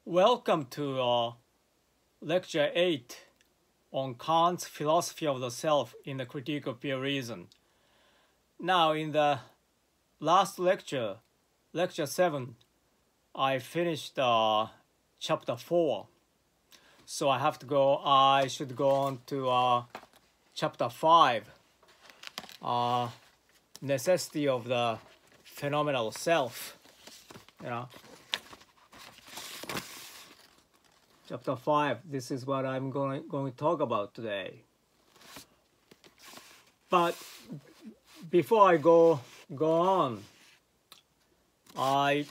Welcome to Lecture 8 on Kant's philosophy of the self in the Critique of Pure Reason. Now, in the last lecture, Lecture 7, I finished Chapter 4. So I should go on to Chapter 5, Necessity of the Phenomenal Self. Chapter 5, this is what I'm going to talk about today. But before I go on, I'd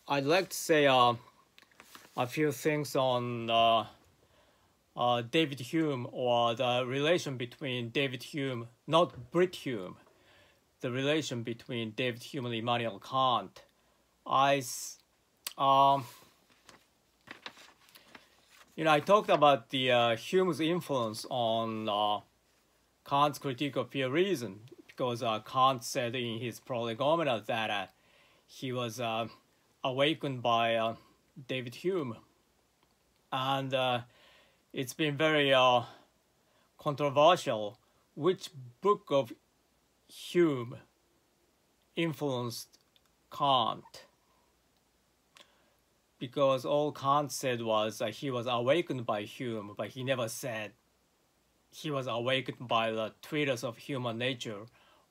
like to say a few things on David Hume, or the relation between David Hume, not Brit Hume, the relation between David Hume and Immanuel Kant. I talked about the Hume's influence on Kant's Critique of Pure Reason, because Kant said in his Prolegomena that he was awakened by David Hume. And it's been very controversial which book of Hume influenced Kant. Because all Kant said was he was awakened by Hume, but he never said he was awakened by the treatise of human nature,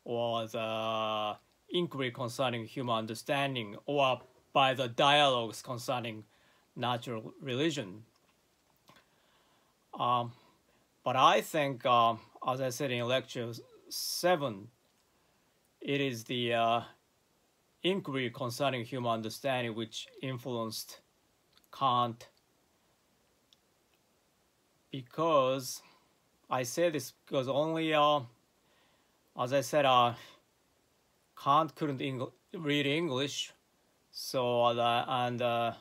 or the inquiry concerning human understanding, or by the dialogues concerning natural religion. But I think, as I said in Lecture 7, it is the inquiry concerning human understanding which influenced Kant, because I say this because only, as I said, Kant couldn't read English, so the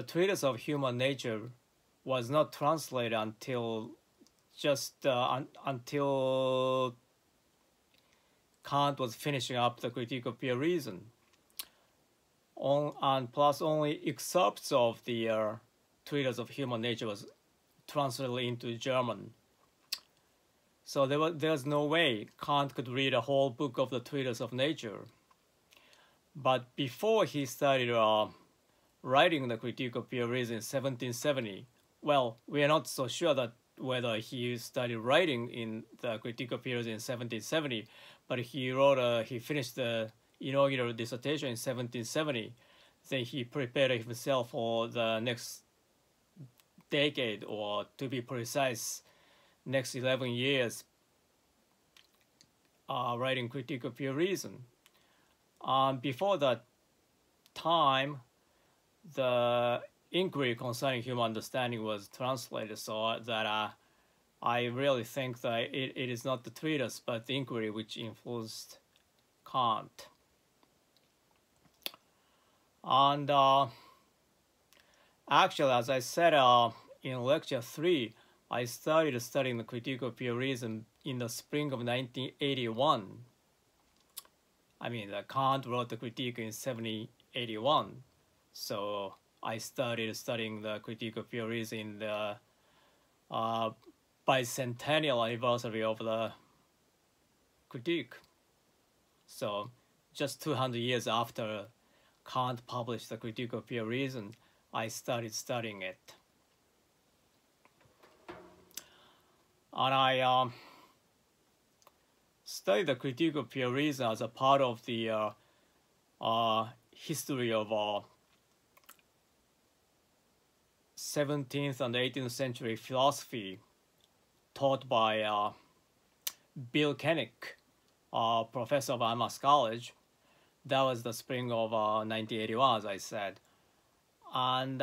treatise of human nature was not translated until until Kant was finishing up the Critique of Pure Reason. And plus only excerpts of the treatise of human nature was translated into German. So there's no way Kant could read a whole book of the treatise of nature. But before he started writing the Critique of Pure Reason in 1770, well, we are not so sure that whether he started writing in the Critique of Pure Reason in 1770, but he finished the inaugural dissertation in 1770. Then he prepared himself for the next decade, or to be precise, next 11 years, writing Critique of Pure Reason. Before that time, the inquiry concerning human understanding was translated, so that I really think that it is not the treatise, but the inquiry which influenced Kant. And actually, as I said in Lecture 3, I started studying the Critique of Pure Reason in the spring of 1981. I mean, Kant wrote the Critique in 1781, so I started studying the Critique of Pure Reason in the bicentennial anniversary of the Critique. So just 200 years after Kant published the Critique of Pure Reason, I started studying it. And I studied the Critique of Pure Reason as a part of the history of 17th and 18th century philosophy taught by Bill Kennick, professor of Amherst College. That was the spring of 1981, as I said. And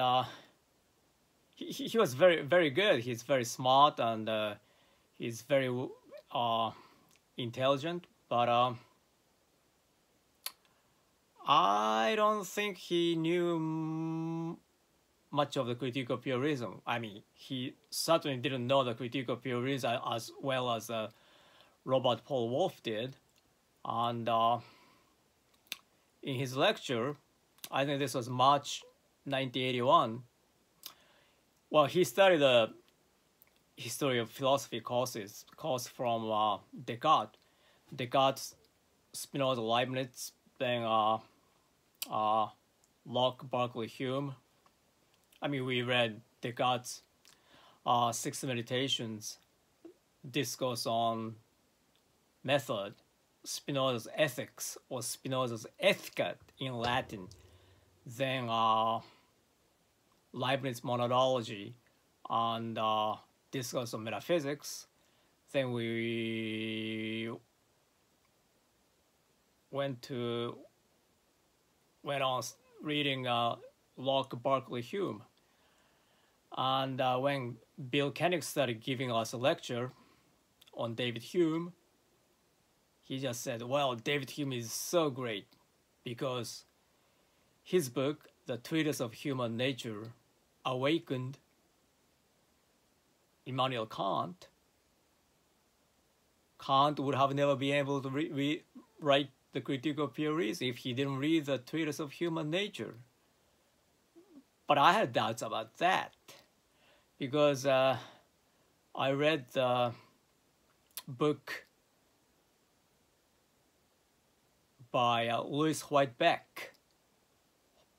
he was very, very good. He's very smart, and he's very intelligent. But I don't think he knew much of the Critique of Pure Reason. I mean, he certainly didn't know the Critique of Pure Reason as well as Robert Paul Wolff did. And in his lecture, I think this was March 1981. Well, he studied the history of philosophy course from Descartes. Descartes, Spinoza, Leibniz, then Locke, Berkeley, Hume. I mean, we read Descartes' Six Meditations, Discourse on Method, Spinoza's Ethics, or Spinoza's Ethica in Latin, then Leibniz Monadology, and Discourse on Metaphysics. Then we went on reading Locke, Berkeley, Hume. And when Bill Koenig started giving us a lecture on David Hume, he just said, well, David Hume is so great because his book, The Treatise of Human Nature, awakened Immanuel Kant. Kant would have never been able to write the Critique of Pure Reason if he didn't read the Treatise of Human Nature. But I had doubts about that because I read the book by Louis Whitebeck.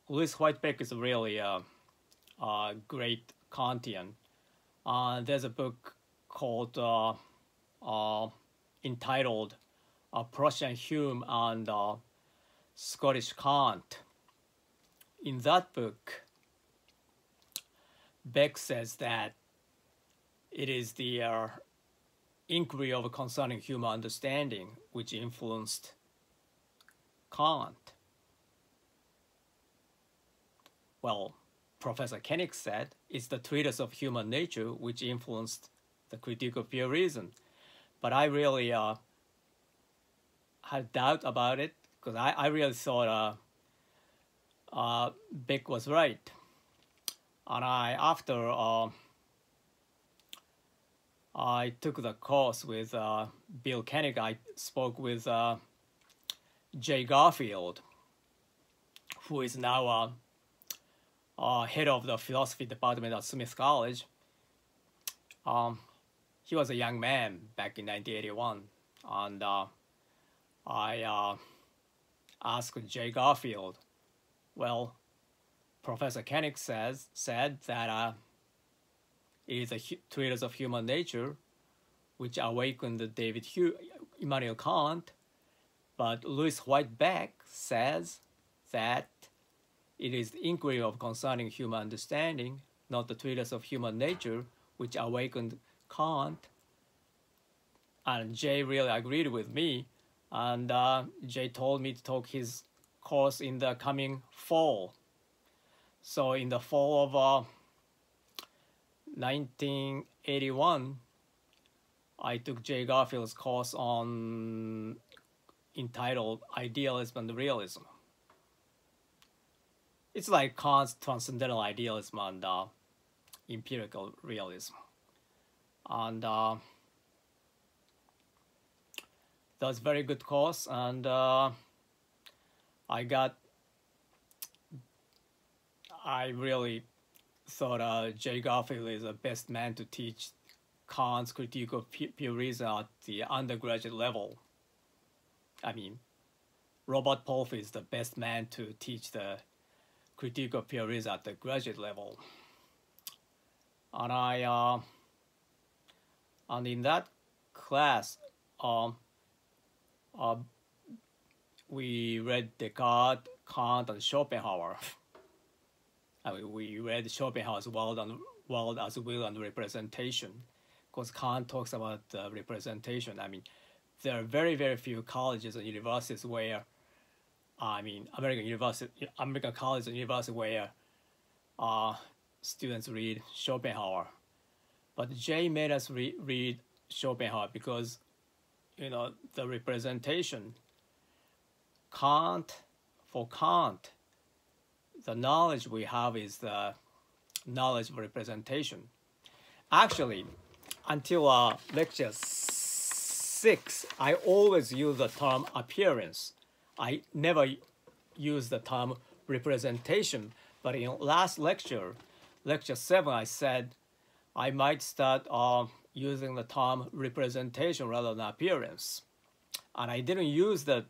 Louis Whitebeck is really a great Kantian. There's a book called entitled Prussian Hume and Scottish Kant. In that book, Beck says that it is the inquiry of concerning human understanding which influenced Kant. Well, Professor Koenig said it's the treatise of human nature which influenced the Critique of Pure Reason. But I really had doubt about it because I really thought Beck was right. And after I took the course with Bill Koenig, I spoke with Jay Garfield, who is now head of the philosophy department at Smith College. He was a young man back in 1981, and I asked Jay Garfield, well, Professor Koenig said that it is a treatise of human nature which awakened Immanuel Kant, but Louis Whitebeck says that it is the inquiry of concerning human understanding, not the treatise of human nature, which awakened Kant. And Jay really agreed with me, and Jay told me to take his course in the coming fall. So in the fall of 1981, I took Jay Garfield's course entitled Idealism and Realism. It's like Kant's transcendental idealism and empirical realism. And that was a very good course, and I really thought Jay Garfield is the best man to teach Kant's Critique of Pure Reason at the undergraduate level. I mean, Robert Polf is the best man to teach the Critique of Pure Reason at the graduate level. And and in that class, we read Descartes, Kant, and Schopenhauer. I mean, we read Schopenhauer's World as Will and Representation, because Kant talks about representation. I mean, there are very, very few colleges and universities where, American colleges and universities where students read Schopenhauer. But Jay made us read Schopenhauer because, the representation. For Kant, the knowledge we have is the knowledge of representation. Actually, until lecture 6, I always use the term appearance. I never use the term representation, But in last lecture, lecture 7, I said I might start using the term representation rather than appearance. And I didn't use the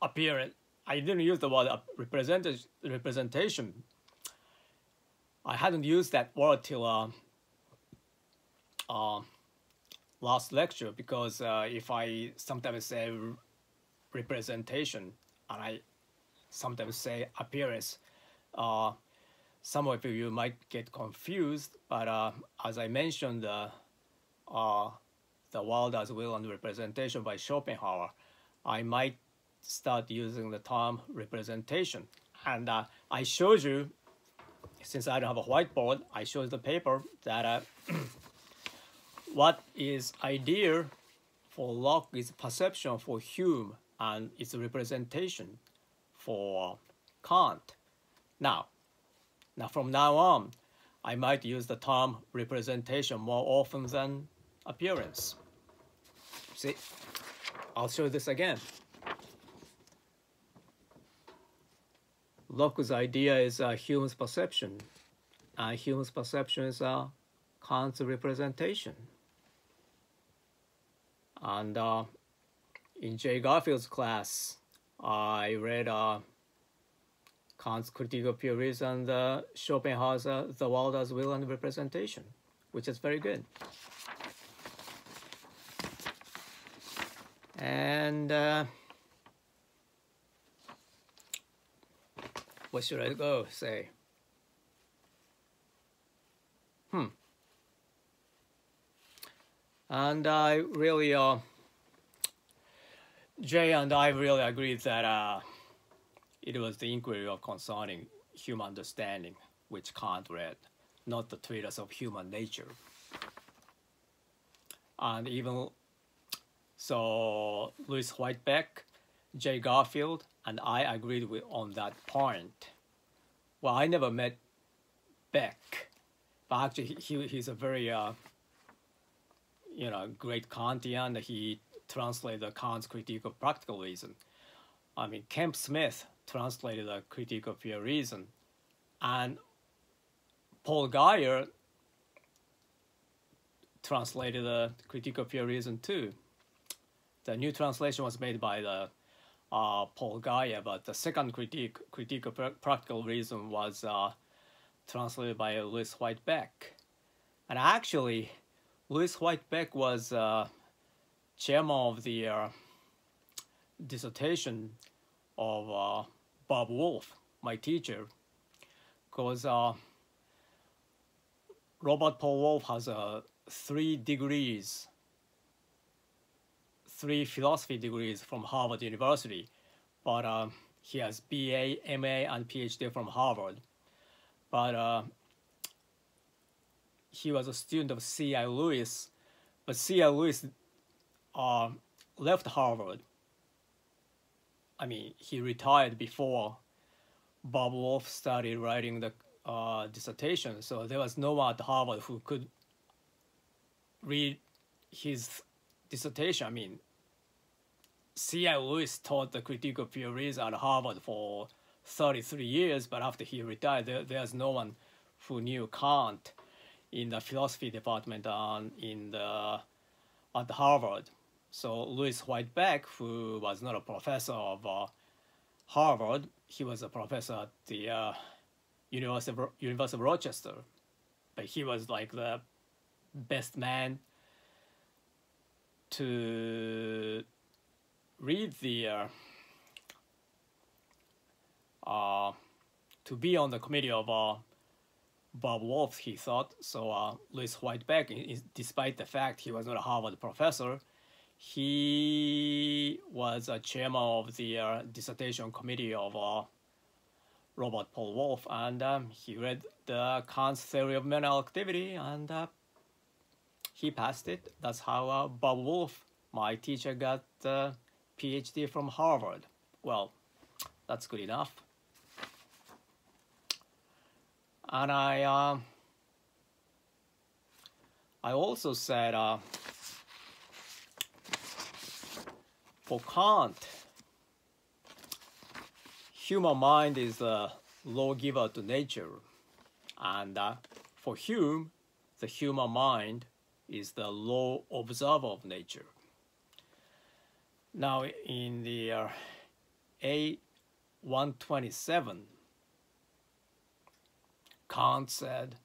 appearance. I didn't use the word representation. I hadn't used that word till last lecture, because if I sometimes say representation and I sometimes say appearance, some of you might get confused. But as I mentioned, the world as will and representation by Schopenhauer, I might start using the term representation. And I showed you, since I don't have a whiteboard, I showed the paper that what is ideal for Locke is perception for Hume, and it's a representation for Kant. Now from now on, I might use the term representation more often than appearance. See, I'll show this again. Locke's idea is Hume's perception, and Hume's perception is Kant's representation. And in Jay Garfield's class, I read Kant's Critique of Pure Reason and Schopenhauer's The World as Will and Representation, which is very good. And what should I go say? And I really, Jay and I really agreed that it was the inquiry of concerning human understanding which Kant read, not the treatise of human nature. And even so, Louis Whitebeck, Jay Garfield, and I agreed on that point. Well, I never met Beck, but actually he's a very great Kantian. He translated Kant's Critique of Practical Reason. I mean, Kemp Smith translated the Critique of Pure Reason, and Paul Guyer translated the Critique of Pure Reason too. The new translation was made by the Paul Guyer, but the second critique of Practical Reason, was translated by Louis Whitebeck. And actually, Louis Whitebeck was chairman of the dissertation of Bob Wolff, my teacher, because Robert Paul Wolff has 3 philosophy degrees from Harvard University, but he has BA, MA, and PhD from Harvard. But he was a student of C.I. Lewis, but C.I. Lewis left Harvard. I mean, he retired before Bob Wolff started writing the dissertation, so there was no one at Harvard who could read his dissertation. I mean, C.I. Lewis taught the Critique of Pure Reason at Harvard for 33 years, but after he retired, there's no one who knew Kant in the philosophy department at Harvard. So Louis Whitebeck, who was not a professor of Harvard, he was a professor at the University of Rochester, but he was like the best man to read the to be on the committee of Bob Wolff, he thought. So Louis Whitebeck, despite the fact he was not a Harvard professor, he was a chairman of the dissertation committee of Robert Paul Wolff, and he read the Kant's theory of mental activity, and he passed it. That's how Bob Wolff, my teacher, got the PhD from Harvard. Well, that's good enough. And I also said for Kant, human mind is lawgiver to nature, and for Hume, the human mind is the law observer of nature. Now, in the A127, Kant said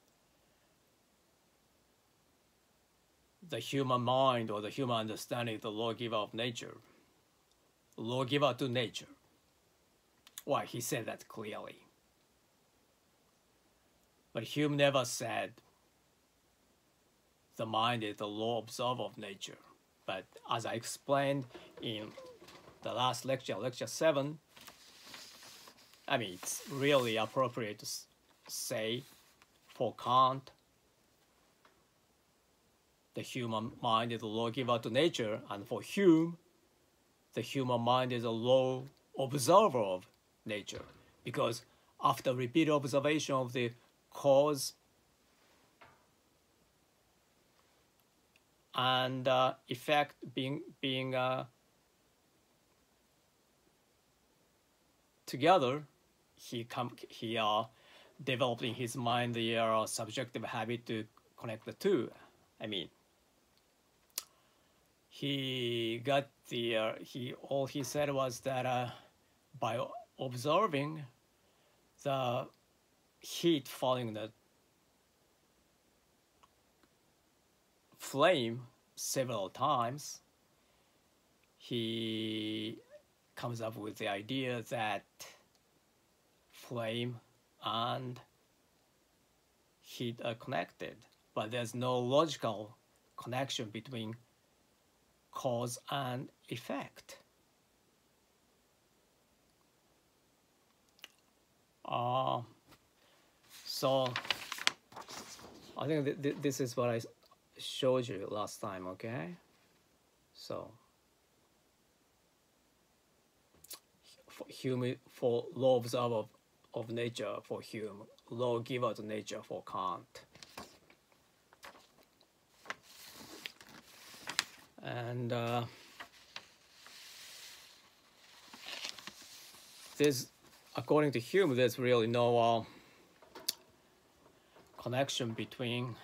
the human mind or the human understanding is the lawgiver of nature, lawgiver to nature. Why, he said that clearly. But Hume never said the mind is the law observer of nature. But as I explained in the last lecture, lecture 7, I mean, it's really appropriate to say for Kant, the human mind is a lawgiver to nature, and for Hume, the human mind is a law observer of nature. Because after repeated observation of the cause and effect being together, he developed in his mind the subjective habit to connect the two. I mean, he got all he said was that by observing the heat falling the flame several times, he comes up with the idea that flame and heat are connected, but there's no logical connection between cause and effect. So I think this is what I showed you last time, okay? So for Hume, for law observer of nature for Hume, lawgiver to nature for Kant. And according to Hume, there's really no connection between,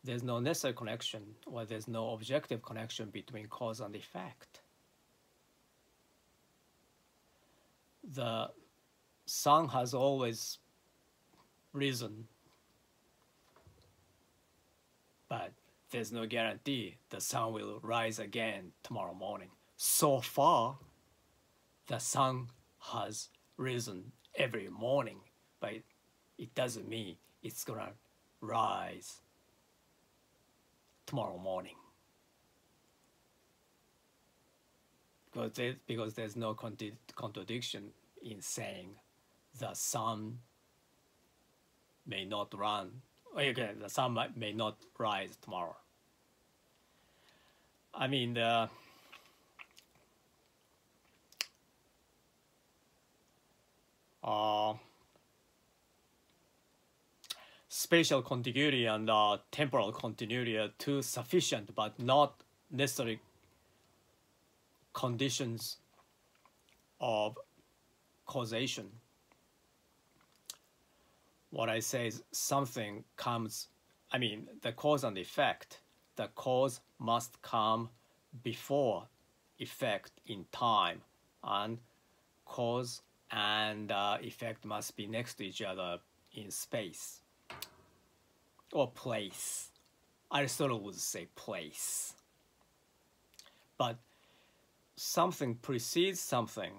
there's no necessary connection, or there's no objective connection between cause and effect. The sun has always risen, but there's no guarantee the sun will rise again tomorrow morning. So far, the sun has risen every morning, but it doesn't mean it's gonna rise tomorrow morning. Because there's no contradiction in saying the sun may not the sun may not rise tomorrow. I mean, spatial continuity and temporal continuity are two sufficient but not necessary conditions of causation. What I say is something comes, I mean, the cause and effect. The cause must come before effect in time, and cause and effect must be next to each other in space or place. Aristotle would say place. But something precedes something,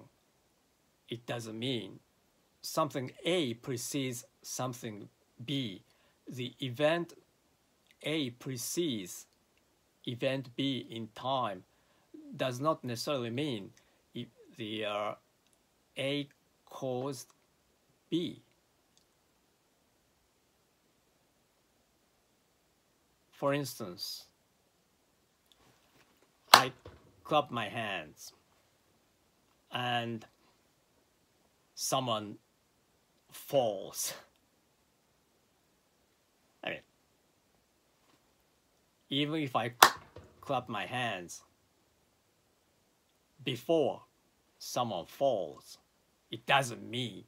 it doesn't mean something A precedes something B. The event A precedes event B in time does not necessarily mean the A caused B. For instance, I clap my hands and someone falls. I mean, even if I clap my hands before someone falls, it doesn't mean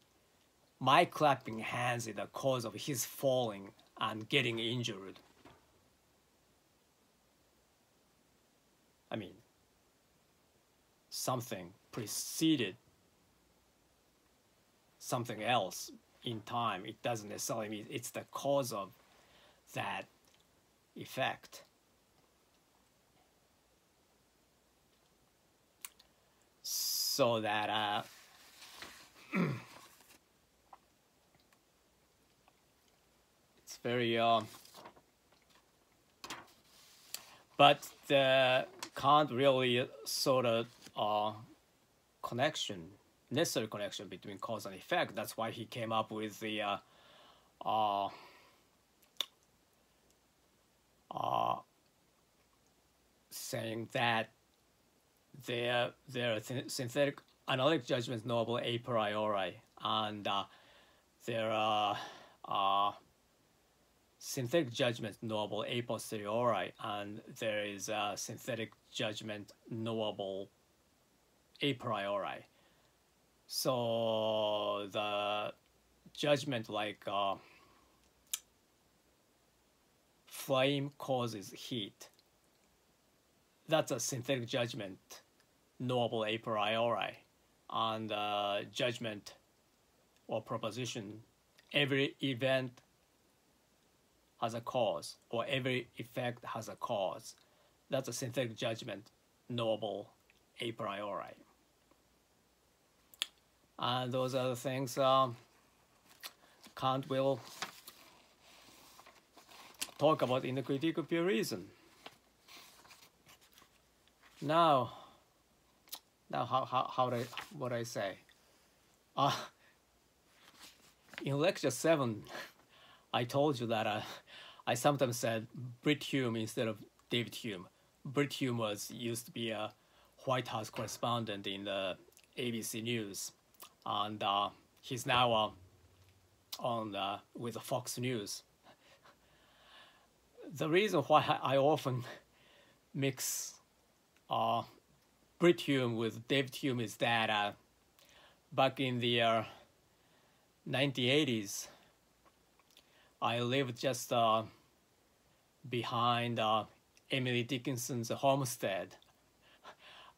my clapping hands is the cause of his falling and getting injured. I mean, something preceded something else in time. It doesn't necessarily mean it's the cause of that effect. So that it's very but the can't really sort of necessary connection between cause and effect. That's why he came up with the saying that their synthetic analytic judgments knowable a priori, and their synthetic judgment knowable a posteriori, and there is a synthetic judgment knowable a priori. So the judgment like flame causes heat, that's a synthetic judgment knowable a priori. And judgment or proposition, every event has a cause, or every effect has a cause. That's a synthetic judgment knowable a priori. And those are the things Kant will talk about in the Critique of Pure Reason. Now what I say? In lecture 7, I told you that I sometimes said Brit Hume instead of David Hume. Brit Hume used to be a White House correspondent in the ABC News, and he's now on with the Fox News. The reason why I often mix Brit Hume with David Hume is that back in the 1980s, I lived just behind Emily Dickinson's homestead.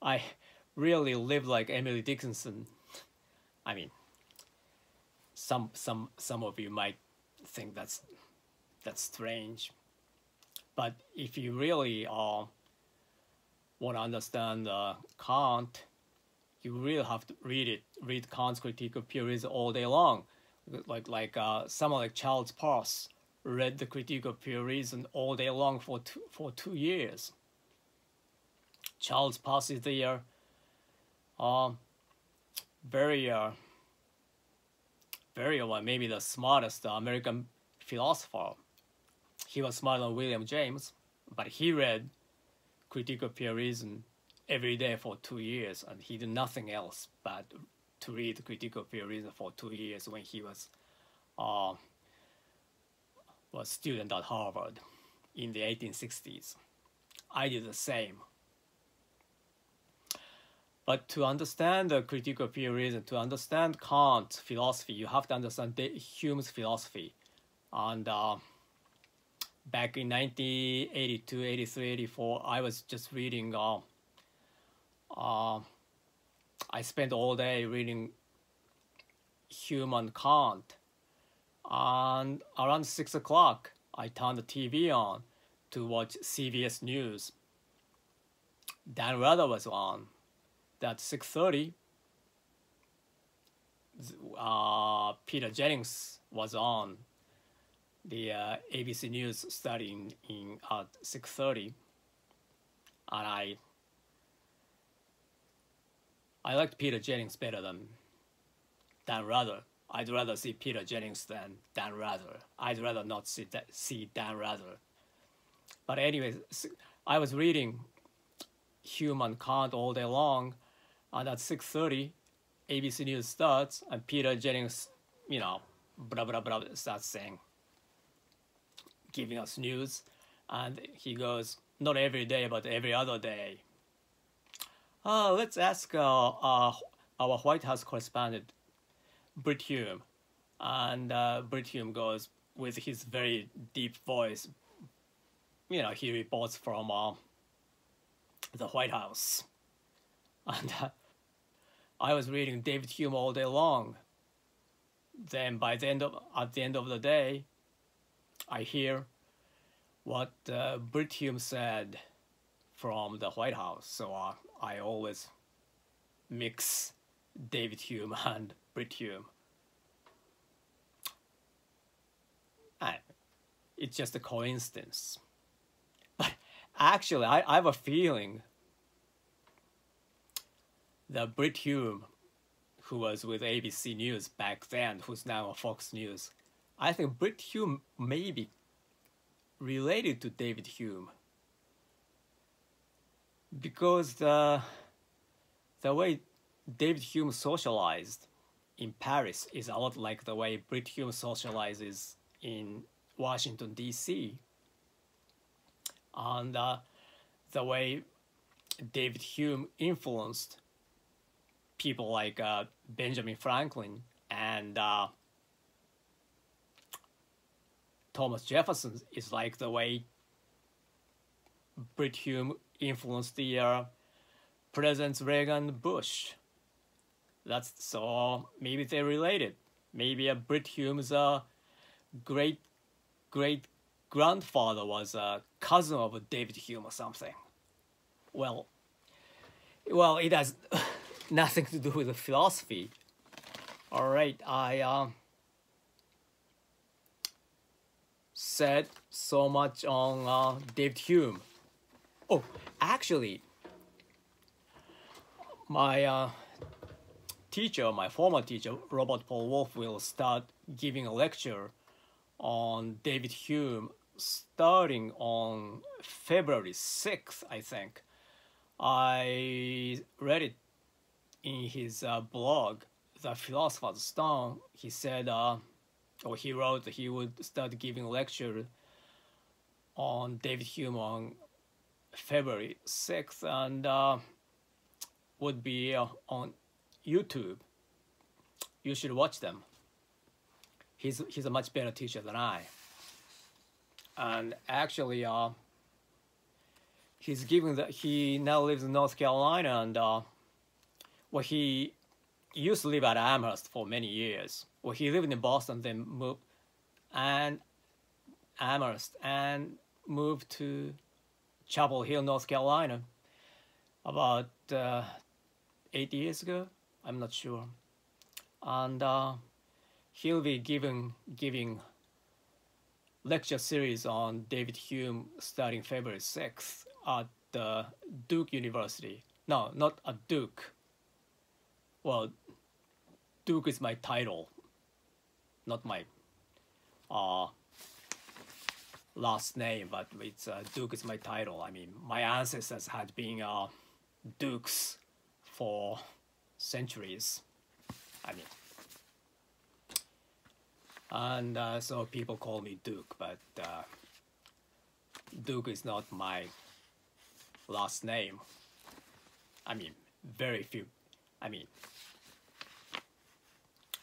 I really lived like Emily Dickinson. I mean, some of you might think that's strange, but if you really want to understand Kant, you really have to read Kant's Critique of Pure Reason all day long. Like someone like Charles Peirce read the Critique of Pure Reason all day long for 2 years. Charles Peirce is the very maybe the smartest American philosopher. He was smarter than William James, but he read Critique of Pure Reason every day for 2 years, and he did nothing else but to read Critique of Pure Reason for 2 years when he was student at Harvard in the 1860s. I did the same. But to understand the Critique of Pure Reason, to understand Kant's philosophy, you have to understand Hume's philosophy. And back in 1982, 83, 84, I was just reading, I spent all day reading Hume and Kant. And around 6 o'clock, I turned the TV on to watch CBS News. Dan Rather was on. At 6:30, Peter Jennings was on the ABC News studying at 6:30, and I liked Peter Jennings better than Dan Rather. I'd rather see Peter Jennings than Dan Rather. I'd rather not see Dan Rather. But anyways, I was reading Hume and Kant all day long, and at 6:30, ABC News starts, and Peter Jennings, blah, blah, blah, starts saying, giving us news, and he goes, not every day, but every other day. Let's ask our White House correspondent, Brit Hume, And Brit Hume goes with his very deep voice. He reports from the White House. And I was reading David Hume all day long. Then at the end of the day, I hear what Brit Hume said from the White House. So I always mix David Hume and Brit Hume. And it's just a coincidence. But actually, I have a feeling that Brit Hume, who was with ABC News back then, who's now on Fox News, I think Brit Hume may be related to David Hume. Because the way David Hume socialized in Paris is a lot like the way Brit Hume socializes in Washington, D.C. And the way David Hume influenced people like Benjamin Franklin and Thomas Jefferson is like the way Brit Hume influenced the Presidents Reagan and Bush. So maybe they're related. Maybe Brit Hume's great grandfather was a cousin of David Hume or something. Well, it has nothing to do with the philosophy. All right, I said so much on David Hume. Oh, actually, my my former teacher, Robert Paul Wolff, will start giving a lecture on David Hume starting on February 6th, I think. I read it in his blog, The Philosopher's Stone. He said, or he wrote that he would start giving a lecture on David Hume on February 6th and would be on YouTube. You should watch them. He's a much better teacher than I. And actually, he now lives in North Carolina, and he used to live at Amherst for many years. Well, he lived in Boston, then moved and Amherst, and moved to Chapel Hill, North Carolina, about 8 years ago. I'm not sure, and he'll be giving lecture series on David Hume starting February 6th at Duke University. No, not at Duke. Well, Duke is my title, not my last name, but it's Duke is my title. I mean, my ancestors had been dukes for centuries. I mean, and so people call me Duke, but Duke is not my last name. I mean, very few. I mean,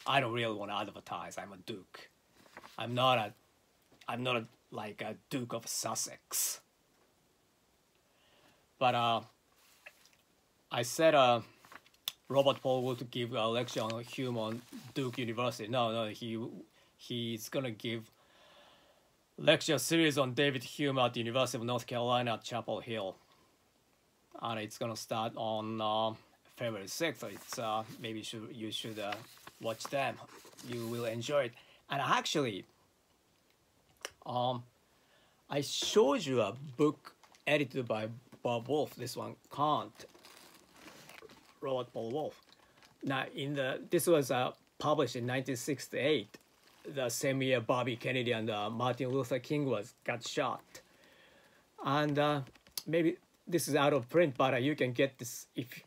I don't really want to advertise I'm a Duke. I'm not like a Duke of Sussex. But I said Robert Paul would give a lecture on Hume on Duke University. No, he's gonna give lecture series on David Hume at the University of North Carolina at Chapel Hill, and it's gonna start on February 6th. It's maybe you should watch them. You will enjoy it. And actually, I showed you a book edited by Bob Wolff. This one, Kant, Robert Paul Wolff. Now, this was published in 1968, the same year Bobby Kennedy and Martin Luther King got shot. And maybe this is out of print, but you can get this if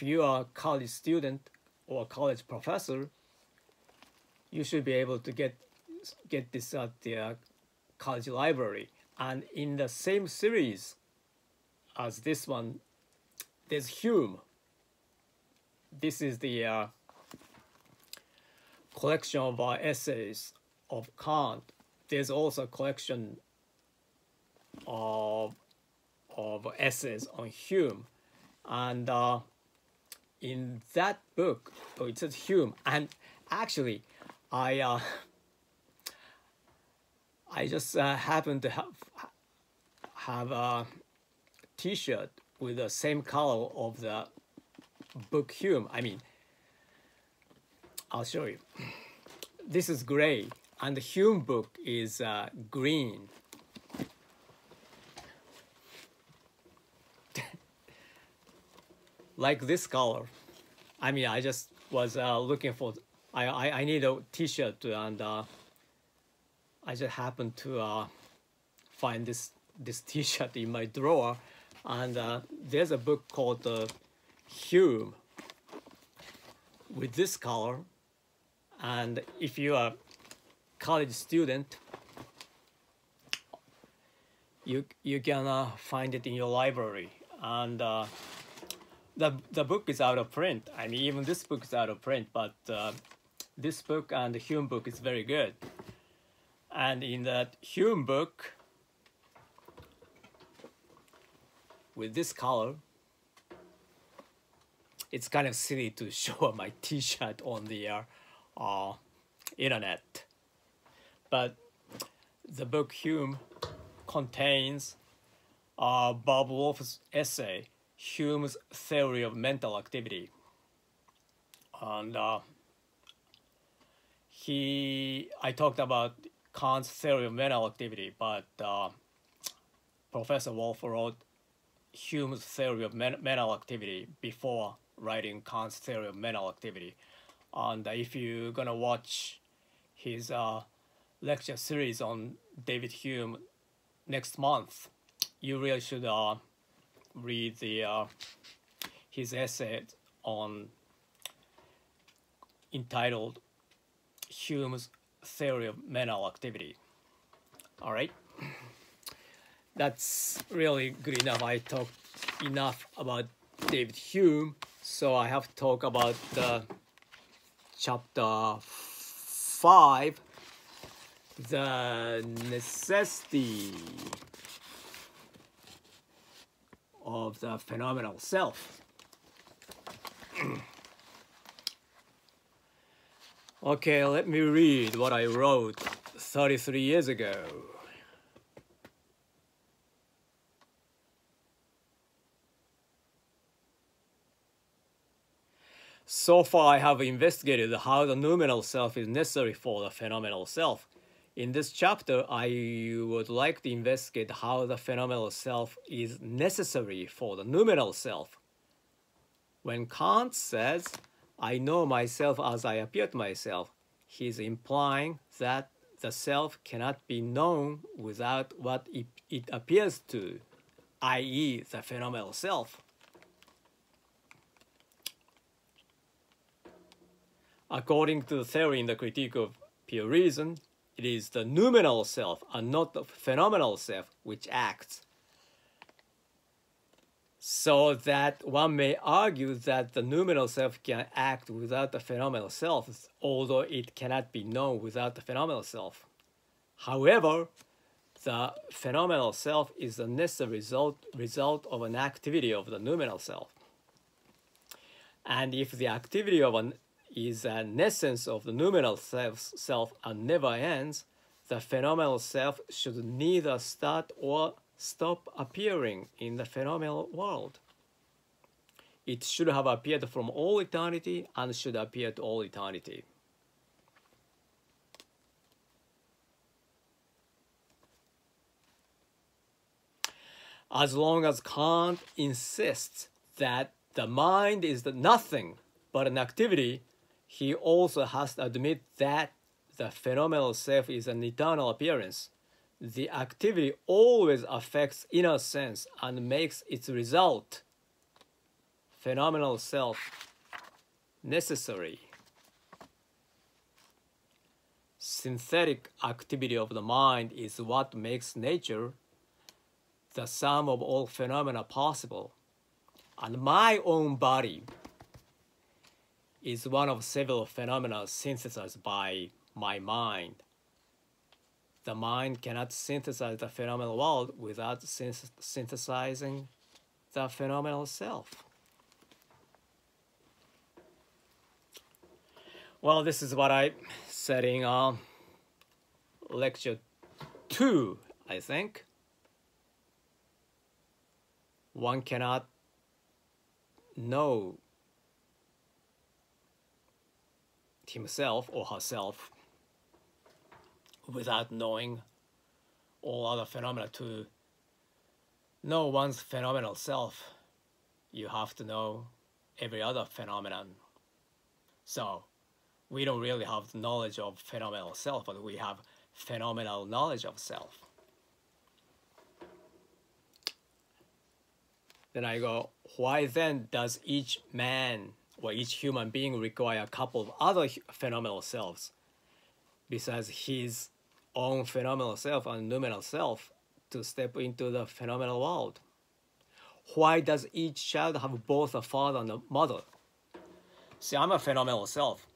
you are a college student or a college professor. You should be able to get this at the college library. And in the same series as this one, there's Hume. This is the collection of essays of Kant, there's also a collection of essays on Hume, and in that book, it says Hume, and actually, I just happen to have a T-shirt with the same color of the book Hume. I mean, I'll show you. This is gray, and the Hume book is green. Like this color. I mean, I just was looking for. I need a T-shirt, and I just happened to find this T-shirt in my drawer, and there's a book called Hume with this color, and if you are a college student, you can find it in your library, and the book is out of print. I mean, even this book is out of print, but this book and the Hume book is very good. And in that Hume book, with this color, it's kind of silly to show my T-shirt on the internet. But the book Hume contains Bob Wolf's essay, Hume's Theory of Mental Activity. And I talked about Kant's theory of mental activity, but Professor Wolf wrote Hume's theory of mental activity before writing Kant's theory of mental activity. And if you're gonna watch his lecture series on David Hume next month, you really should read his essay entitled Hume's Theory of Mental Activity. All right, that's really good enough. I talked enough about David Hume, so I have to talk about chapter 5, the necessity of the phenomenal self. Okay, let me read what I wrote 33 years ago. So far, I have investigated how the noumenal self is necessary for the phenomenal self. In this chapter, I would like to investigate how the phenomenal self is necessary for the noumenal self. When Kant says, I know myself as I appear to myself, he is implying that the self cannot be known without what it appears to, i.e., the phenomenal self. According to the theory in the Critique of Pure Reason, it is the noumenal self and not the phenomenal self which acts. So that one may argue that the noumenal self can act without the phenomenal self, although it cannot be known without the phenomenal self. However, the phenomenal self is the necessary result of an activity of the noumenal self. And if the activity of is an essence of the noumenal self and never ends, the phenomenal self should neither start or stop appearing in the phenomenal world. It should have appeared from all eternity and should appear to all eternity. As long as Kant insists that the mind is nothing but an activity, he also has to admit that the phenomenal self is an eternal appearance. The activity always affects inner sense and makes its result, phenomenal self, necessary. Synthetic activity of the mind is what makes nature, the sum of all phenomena, possible. And my own body is one of several phenomena synthesized by my mind. The mind cannot synthesize the phenomenal world without synthesizing the phenomenal self. Well, this is what I said in lecture 2, I think. One cannot know himself or herself without knowing all other phenomena. To know one's phenomenal self, you have to know every other phenomenon. So we don't really have knowledge of phenomenal self, but we have phenomenal knowledge of self. Then I go, why then does each man or each human being require a couple of other phenomenal selves besides his own phenomenal self and noumenal self to step into the phenomenal world? Why does each child have both a father and a mother? See, I'm a phenomenal self.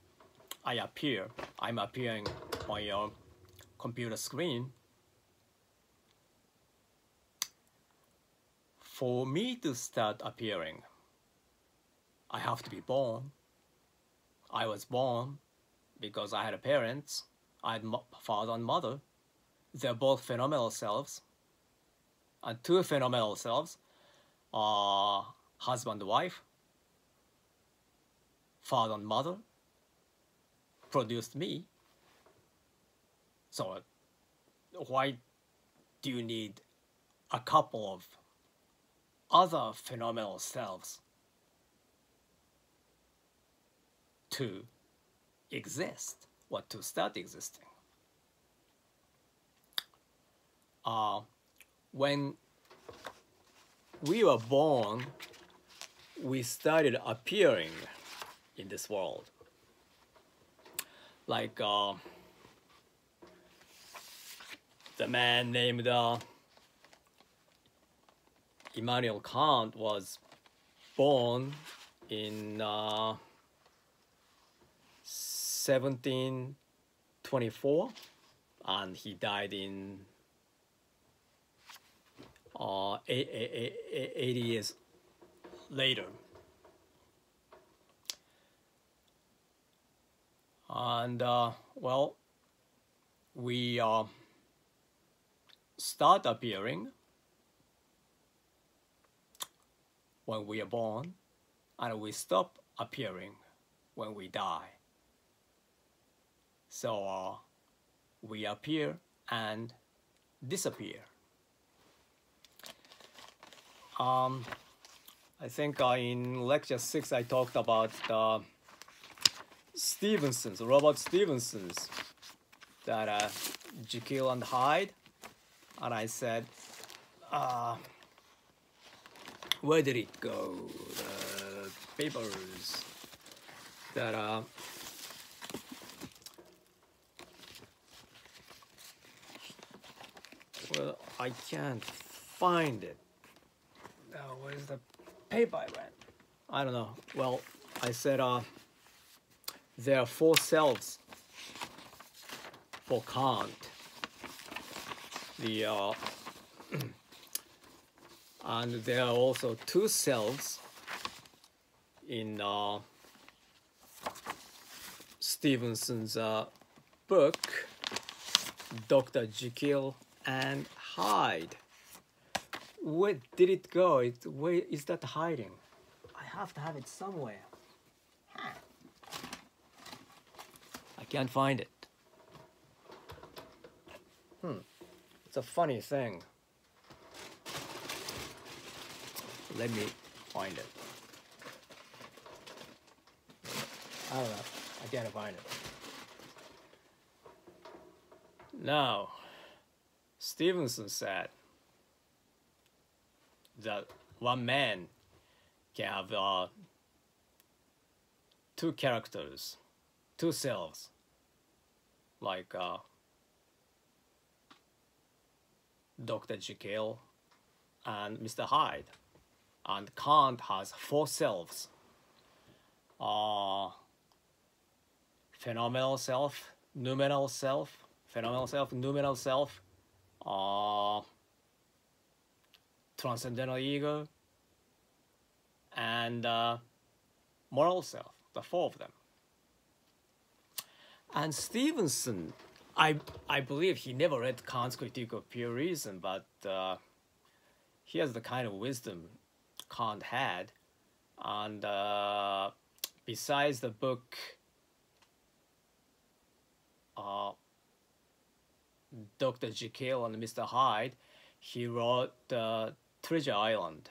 I'm appearing on your computer screen. For me to start appearing, I have to be born. I was born because I had parents. I had father and mother. They're both phenomenal selves. And two phenomenal selves are husband and wife. Father and mother produced me. So why do you need a couple of other phenomenal selves to exist or to start existing? When we were born, we started appearing in this world. Like the man named Immanuel Kant was born in 1724, and he died in 80 years later. And well, we start appearing when we are born, and we stop appearing when we die. So we appear and disappear. I think in lecture 6 I talked about Robert Stevenson's, that Jekyll and Hyde, and I said, where did it go? The papers that well, I can't find it. Now, where's the paper I went? I don't know. Well, I said there are 4 selves for Kant. And there are also 2 selves in Stevenson's book, Dr. Jekyll and Hyde. Where did it go? Where is that hiding? I have to have it somewhere. I can't find it. It's a funny thing. Let me find it. I don't know. I can't find it. Now, Stevenson said that one man can have 2 characters, 2 selves, like Dr. Jekyll and Mr. Hyde. And Kant has 4 selves. phenomenal self, noumenal self, phenomenal self, noumenal self, transcendental ego, and moral self, the four of them. And Stevenson, I believe he never read Kant's Critique of Pure Reason, but he has the kind of wisdom Kant had. And besides the book Dr. Jekyll and Mr. Hyde, he wrote Treasure Island.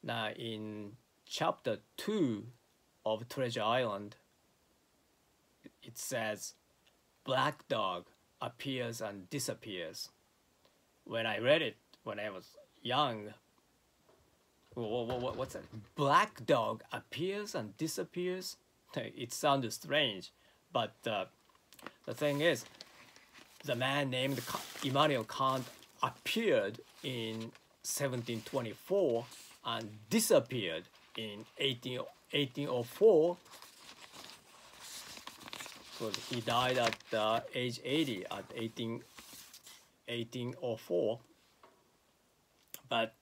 Now, in chapter 2 of Treasure Island, it says, Black Dog appears and disappears. When I read it when I was young, what's that? Black Dog appears and disappears? It sounded strange, but the thing is, the man named Immanuel Kant appeared in 1724 and disappeared in 1804. Because he died at age 80 at 1804. But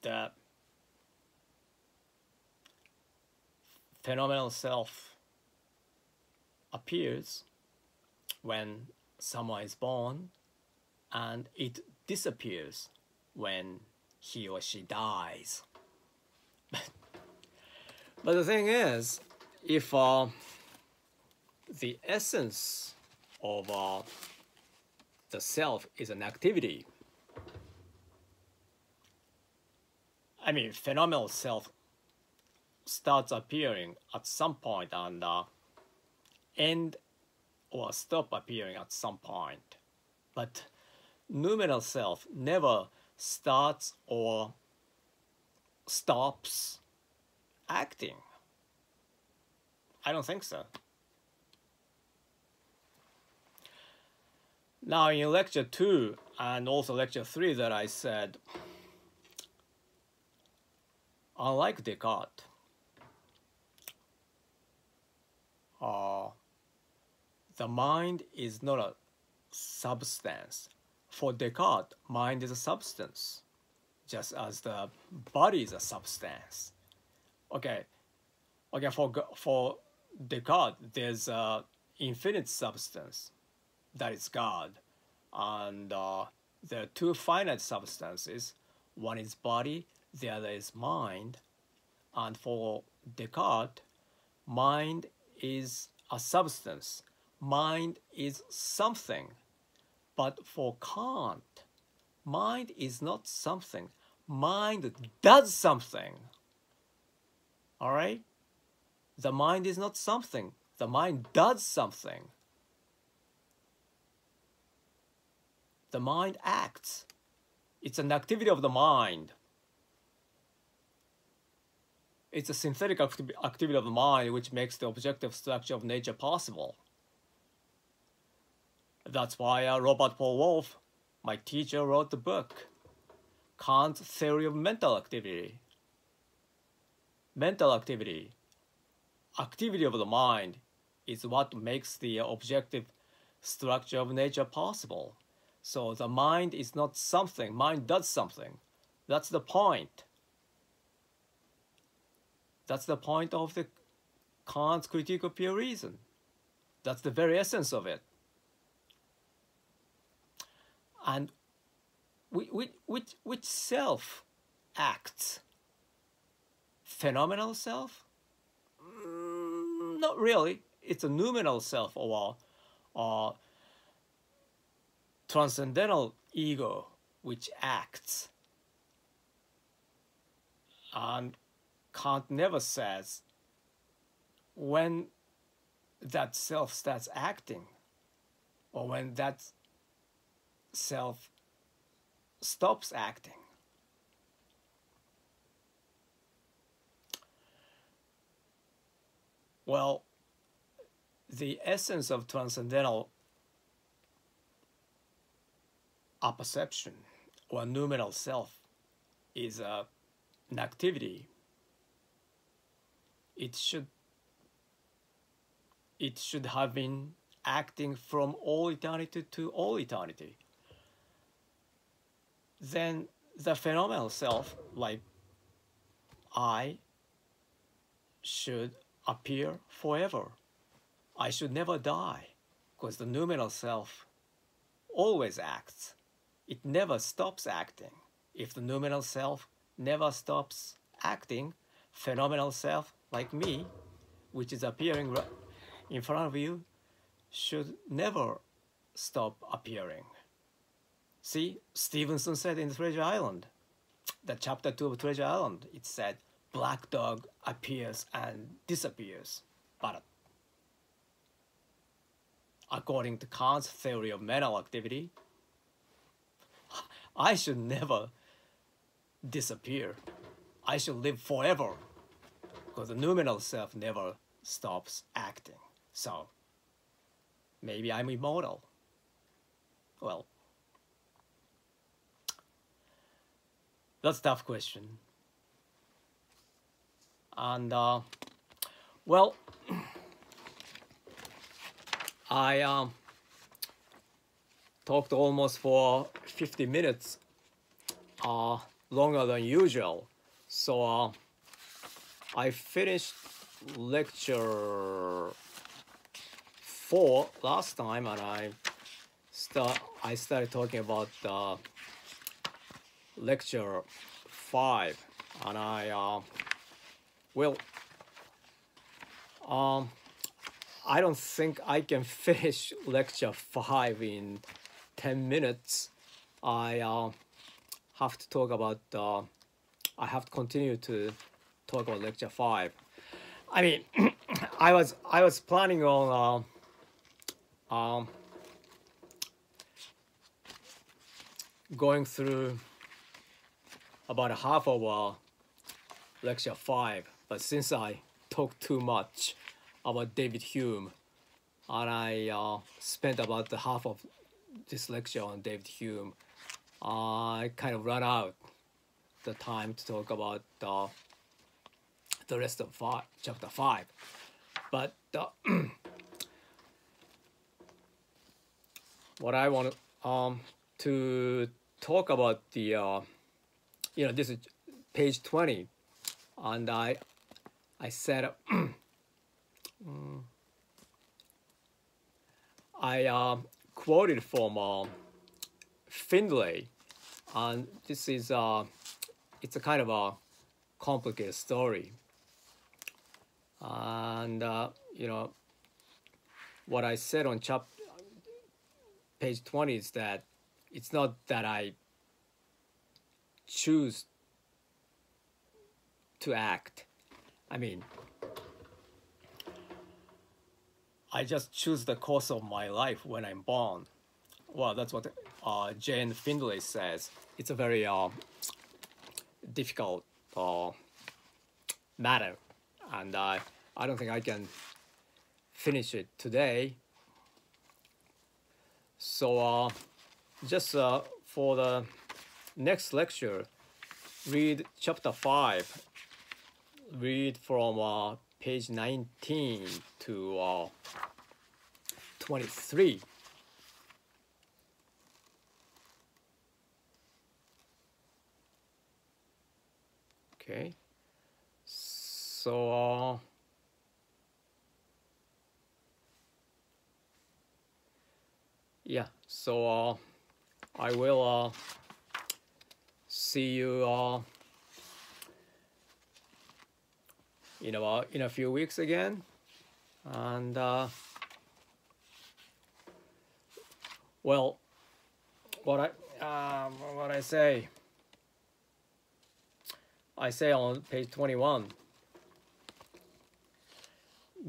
phenomenal self appears when someone is born, and it disappears when he or she dies. But the thing is, if the essence of the self is an activity, I mean, phenomenal self starts appearing at some point and end or stop appearing at some point. But noumenal self never starts or stops acting. I don't think so. Now, in lecture 2 and also lecture 3 that I said, unlike Descartes, the mind is not a substance. For Descartes, mind is a substance, just as the body is a substance. Okay, for Descartes, there's infinite substance, that is God, and there are two finite substances. One is body, the other is mind. And for Descartes, mind is a substance. Mind is something. But for Kant, mind is not something. Mind does something. All right? The mind is not something. The mind does something. The mind acts. It's an activity of the mind. It's a synthetic activity of the mind which makes the objective structure of nature possible. That's why Robert Paul Wolff, my teacher, wrote the book, Kant's Theory of Mental Activity. Mental activity, activity of the mind, is what makes the objective structure of nature possible. So the mind is not something, mind does something. That's the point. That's the point of the Kant's Critique of Pure Reason. That's the very essence of it. And which self acts? Phenomenal self? Not really. It's a noumenal self or transcendental ego which acts. And Kant never says when that self starts acting or when that self stops acting. Well, the essence of transcendental apperception or noumenal self is an activity. It should it should have been acting from all eternity to all eternity. Then the phenomenal self, like I, should appear forever. I should never die, because the noumenal self always acts. It never stops acting. If the noumenal self never stops acting, phenomenal self, like me, which is appearing in front of you, should never stop appearing. See, Stevenson said in Treasure Island, the chapter 2 of Treasure Island, it said, Black Dog appears and disappears. But according to Kant's theory of mental activity, I should never disappear. I should live forever, because the noumenal self never stops acting. So maybe I'm immortal. Well, that's a tough question. And well, I talked almost for 50 minutes, longer than usual. So I finished lecture 4 last time, and I started talking about lecture 5, and I I don't think I can finish lecture 5 in 10 minutes. I have to talk about, I have to continue to talk about lecture 5. I mean, I was planning on going through about a half of lecture 5, but since I talked too much about David Hume, and I spent about the half of this lecture on David Hume, I kind of ran out the time to talk about the rest of chapter 5. But what I want to talk about the this is page 20, and I said I quoted from Findlay, and this is it's a kind of a complicated story, and what I said on page 20 is that it's not that I choose to act. I mean, I just choose the course of my life when I'm born. Well, that's what Jane Findlay says. It's a very difficult matter, and I don't think I can finish it today. So just for the next lecture, read chapter 5. Read from page 19 to 23. Okay, so yeah, so I will see you in a few weeks again, and well, what I say on page 21.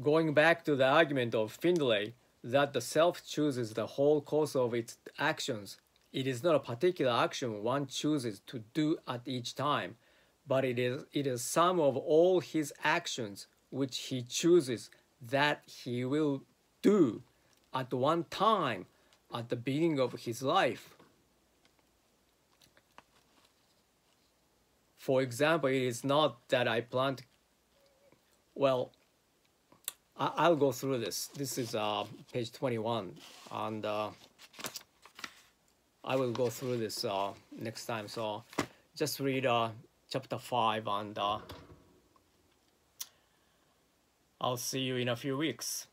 Going back to the argument of Findlay that the self chooses the whole course of its actions, it is not a particular action one chooses to do at each time, but it is some of all his actions which he chooses that he will do at one time at the beginning of his life. For example, it is not that I plan to, well, I'll go through this. This is page 21, and I will go through this next time. So just read chapter 5, and I'll see you in a few weeks.